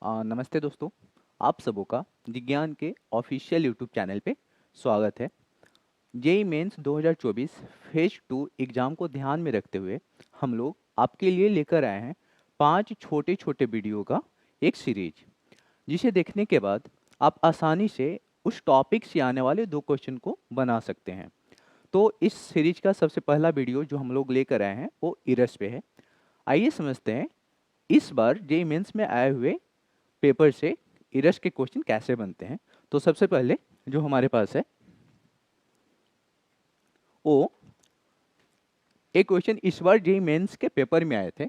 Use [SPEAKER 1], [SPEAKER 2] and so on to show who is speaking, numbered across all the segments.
[SPEAKER 1] नमस्ते दोस्तों। आप सबों का विज्ञान के ऑफिशियल यूट्यूब चैनल पे स्वागत है। जेई मेंस 2024 फेज 2 एग्ज़ाम को ध्यान में रखते हुए हम लोग आपके लिए लेकर आए हैं 5 छोटे छोटे वीडियो का एक सीरीज, जिसे देखने के बाद आप आसानी से उस टॉपिक से आने वाले 2 क्वेश्चन को बना सकते हैं। तो इस सीरीज का सबसे पहला वीडियो जो हम लोग लेकर आए हैं वो इरस पे है। आइए समझते हैं इस बार जेई मेंस में आए हुए पेपर से इरस के क्वेश्चन कैसे बनते हैं। तो सबसे पहले जो हमारे पास है वो एक क्वेश्चन इस बार जेई मेंस के पेपर में आए थे।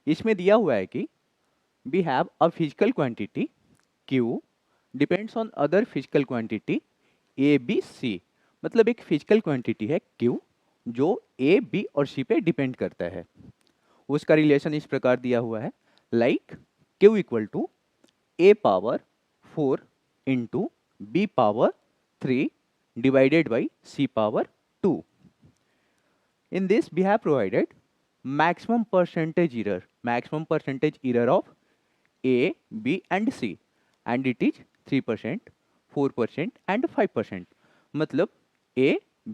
[SPEAKER 1] इसमें दिया हुआ है कि we have a physical quantity Q depends on other physical quantity A B C. मतलब एक फिजिकल क्वांटिटी है क्यू जो ए बी और सी पे डिपेंड करता है। उसका रिलेशन इस प्रकार दिया हुआ है, like Q equal to a power 4 into b power 3 divided by c power 2. In this we have provided maximum percentage error of a, b and c, and it is 3%, 4% and 5%. मतलब a,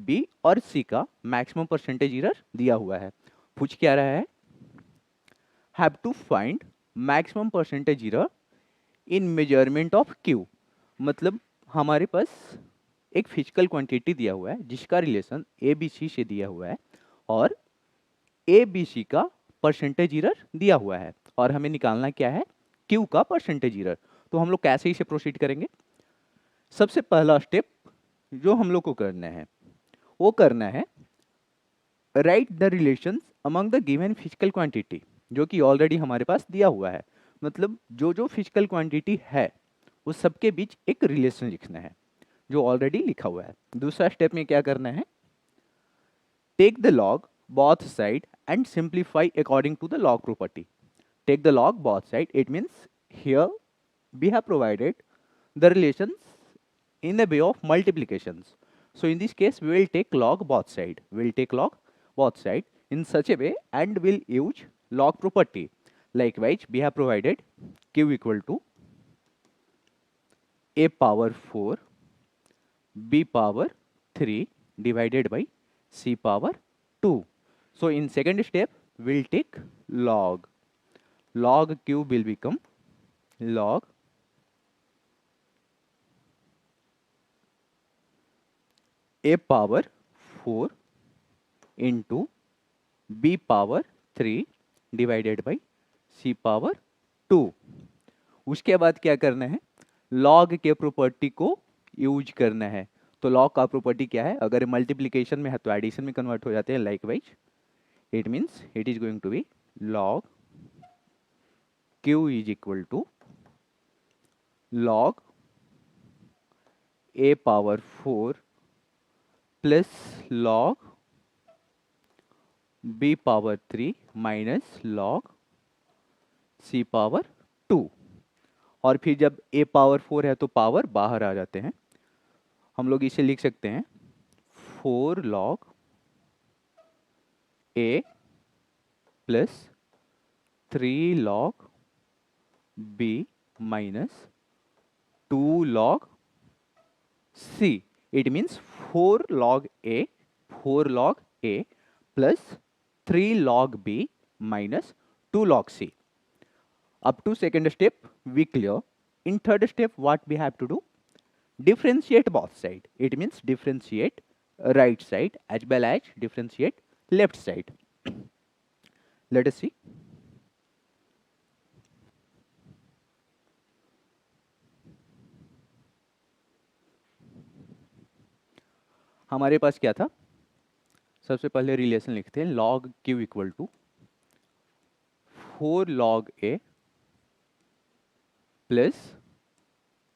[SPEAKER 1] b और c का maximum percentage error दिया हुआ है। पूछ क्या रहा है, have to find maximum percentage error in measurement of Q. मतलब हमारे पास एक फिजिकल क्वांटिटी दिया हुआ है जिसका रिलेशन ए बी सी से दिया हुआ है और ए बी सी का परसेंटेज एरर दिया हुआ है और हमें निकालना क्या है, क्यू का परसेंटेज एरर। तो हम लोग कैसे इसे प्रोसीड करेंगे। सबसे पहला स्टेप जो हम लोग को करना है वो करना है right the relations among the given physical quantity, जो कि ऑलरेडी हमारे पास दिया हुआ है। मतलब जो जो फिजिकल क्वांटिटी है उस सबके बीच एक रिलेशन लिखना है जो ऑलरेडी लिखा हुआ है। दूसरा स्टेप में क्या करना है, take the log both side and simplify according to the log property. Take the log both side, it means here we have provided the relations in the way of multiplications. So in this case we will take log both side, in such a way and will use log property. Likewise we have provided q equal to a power 4 b power 3 divided by c power 2. So in second step we'll take log q will become log a power 4 into b power 3 divided by c power 2। उसके बाद क्या करना है, log के property को use करना है। तो log का प्रॉपर्टी क्या है, अगर मल्टीप्लिकेशन में है तो एडिशन में कन्वर्ट हो जाते हैं। Likewise it means it is going to be log q is equal to log a power 4 plus log b power 3 minus log c power 2। और फिर जब a पावर 4 है तो पावर बाहर आ जाते हैं। हम लोग इसे लिख सकते हैं 4 log a plus 3 log b minus 2 log c। It means 4 log a plus 3 log b minus 2 log c. Up to second step we clear. In third step what we have to do, differentiate both side. It means differentiate right side as well as differentiate left side. Let us see. हमारे पास क्या था, सबसे पहले relation लिखते हैं log q equal to 4 log a plus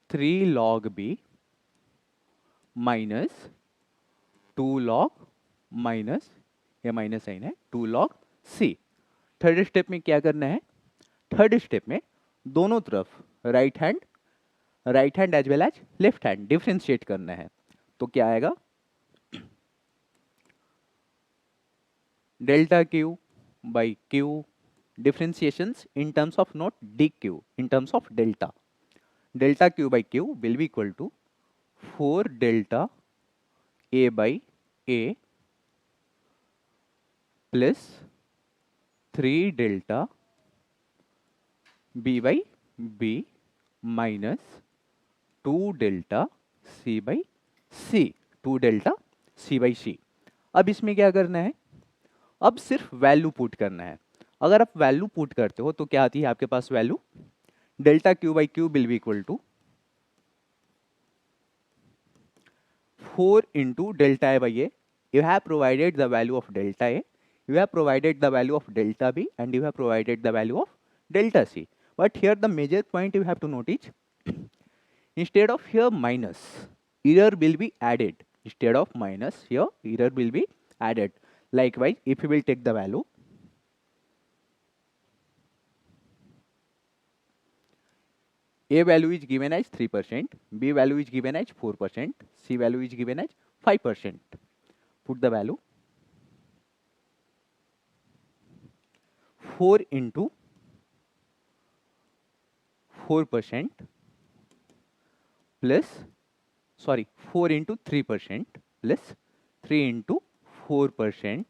[SPEAKER 1] 3 log b minus 2 log minus, ये minus sign है, 2 log c। Third step में क्या करना है, थर्ड स्टेप में दोनों तरफ right hand as well as left hand differentiate करना है। तो क्या आएगा, delta Q by Q differentiations in terms of not dq, in terms of delta. Delta q by q will be equal to 4 delta a by a plus 3 delta b by b minus 2 delta c by c, 2 delta c by c. अब इसमें क्या करना है, अब सिर्फ value put करना है. अगर आप वैल्यू पुट करते हो तो क्या आती है आपके पास value, delta Q by Q will be equal to 4 into delta a by a. You have provided the value of delta a, you have provided the value of delta b, and you have provided the value of delta c. But here the major point you have to notice, instead of here minus, error will be added. Instead of minus, here error will be added. Likewise, if you will take the value, a value is given as 3%, b value is given as 4%, c value is given as 5%. Put the value 4 into 4% plus, sorry, 4 into 3% plus 3 into 4%.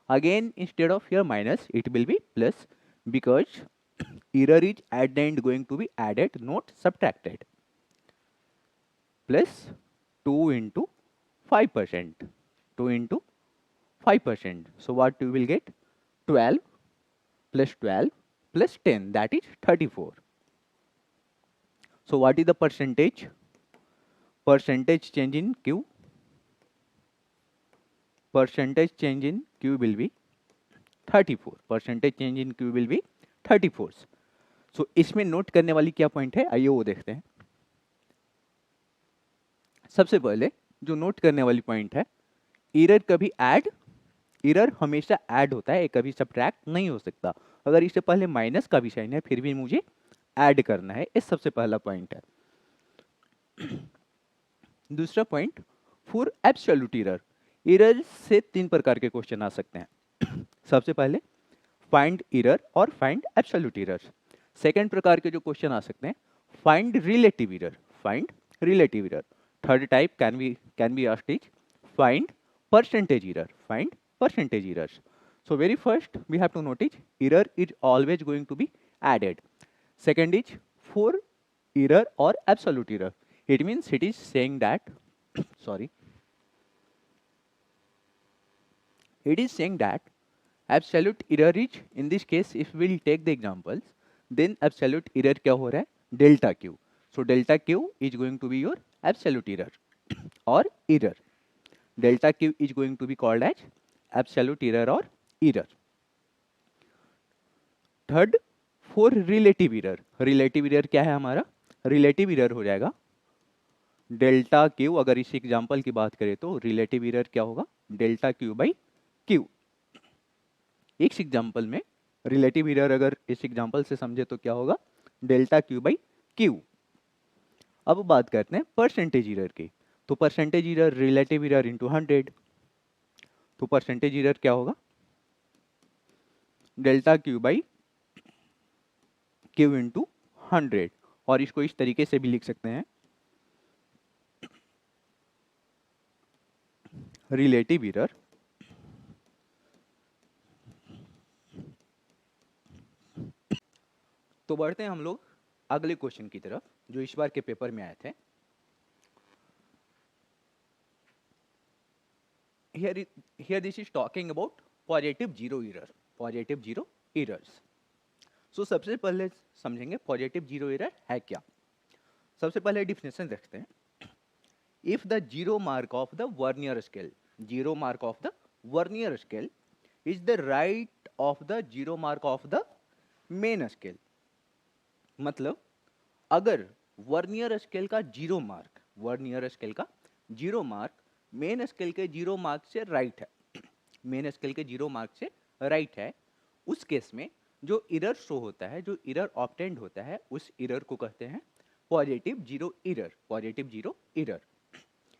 [SPEAKER 1] Again, instead of here minus, it will be plus, because error is at the end going to be added, not subtracted. Plus 2 into 5%. 2 into 5%. So what you will get? 12 plus 12 plus 10, that is 34. So what is the percentage? Percentage change in Q. Percentage change in Q will be 34. Percentage change in Q will be 34. So इसमें note करने वाली क्या point है, आइए वो देखते हैं. सबसे पहले जो नोट करने वाली पॉइंट है, एरर कभी ऐड, एरर हमेशा ऐड होता है, कभी सब्ट्रैक्ट नहीं हो सकता. अगर इससे पहले माइनस का भी साइन है फिर भी मुझे ऐड करना है, ये सबसे पहला पॉइंट है. दूसरा point, for absolute error, error से 3 प्रकार के क्वेश्चन आ सकते हैं. सबसे पहले फाइंड एरर और फाइंड एब्सोल्यूट एरर. सेकंड प्रकार के जो क्वेश्चन आ सकते हैं, find relative error, find relative error. Third type can be asked is find percentage error, find percentage errors. So very first we have to notice error is always going to be added. Second is for error or absolute error. It means it is saying that sorry, it is saying that absolute error is, in this case if we will take the examples, then absolute error क्या हो रहा है, delta q. So delta q is going to be your absolute error or error. Delta q is going to be called as absolute error or error. Third, for relative error. Relative error क्या है हमारा, relative error हो जाएगा delta Q. अगर इस example की बात करें तो रिलेटिव एरर क्या होगा, डेल्टा क्यू बाई क्यू. इस एग्जांपल में रिलेटिव एरर अगर इस एग्जांपल से समझे तो क्या होगा, डेल्टा क्यू बाई क्यू. अब बात करते हैं परसेंटेज एरर की. तो percentage error relative error into 100. तो परसेंटेज एरर क्या होगा, delta Q by Q into 100. और इसको इस तरीके से भी लिख सकते हैं, रिलेटिव एरर तो बढ़ते हैं हम लोग अगले क्वेश्चन की तरफ जो इस बार के पेपर में आए थे. Here this is talking about positive zero error, positive zero errors. So सबसे पहले समझेंगे पॉजिटिव जीरो एरर है क्या. सबसे पहले डिफिनेशन देखते हैं. If the zero mark of the vernier scale, zero mark of the vernier scale is the right of the zero mark of the main scale. मतलब अगर वर्नियर स्केल का zero mark, vernier scale का zero mark main scale के zero mark से right है, main scale के zero mark से right है, उस केस में जो एरर शो होता है, जो एरर ऑब्टेंड होता है, उस एरर को कहते हैं positive zero error, positive zero error.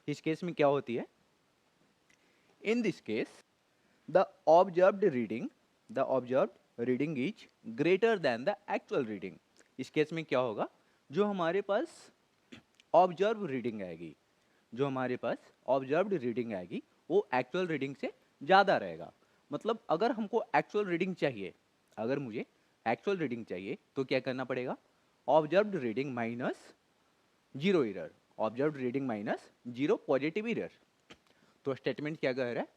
[SPEAKER 1] इस केस में क्या होती है, in this case the observed reading, the observed reading is greater than the actual reading. इस केस में क्या होगा, जो हमारे पास ऑब्जर्व रीडिंग आएगी, जो हमारे पास ऑब्जर्व्ड रीडिंग आएगी वो एक्चुअल रीडिंग से ज़्यादा रहेगा। मतलब अगर हमको एक्चुअल रीडिंग चाहिए, अगर मुझे एक्चुअल रीडिंग चाहिए तो क्या करना पड़ेगा, observed reading minus zero error, observed reading minus zero positive error. तो स्टेटमेंट क्या कह रहा है,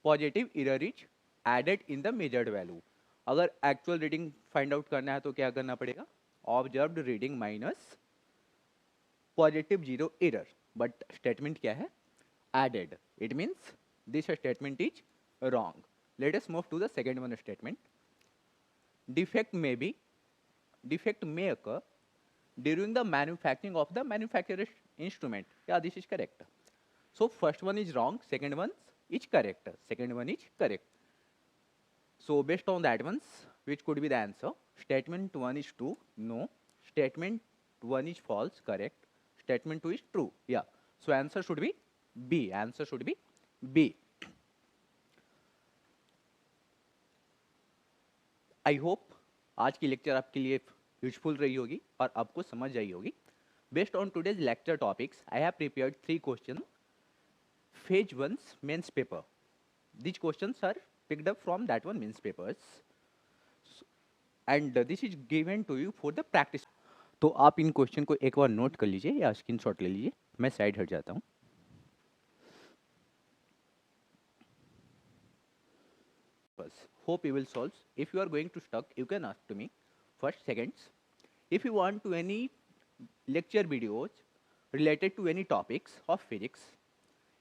[SPEAKER 1] positive error is added in the measured value. अगर एक्चुअल रीडिंग फाइंड आउट करना है तो क्या करना पड़ेगा, observed reading minus positive zero error, but statement क्या है, added. It means this statement is wrong. Let us move to the second one statement. Defect may be, defect may occur during the manufacturing of the manufacturer's instrument. Yeah, this is correct. So first one is wrong, second one is correct. Second one is correct. So based on that ones, which could be the answer? Statement 1 is true, no. Statement 1 is false, correct. Statement 2 is true, yeah. So answer should be B. Answer should be B. I hope आज की lecture आपके लिए useful रही होगी और आपको समझ आई होगी। Based on today's lecture topics I have prepared 3 question phase 1 Mains paper. These questions are picked up from that one means papers and this is given to you for the practice। तो आप इन question को एक बार note कर लीजिए या screenshot ले लीजिए, मैं साइड हट जाता हूँ। Hope you will solve. If you are going to stuck, you can ask to me first, seconds. If you want to any lecture videos related to any topics of physics,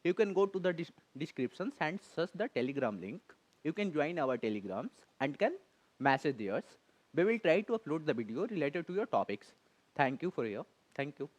[SPEAKER 1] you can go to the descriptions and search the Telegram link. You can join our Telegrams and can message theirs. We will try to upload the video related to your topics. Thank you for your. Thank you.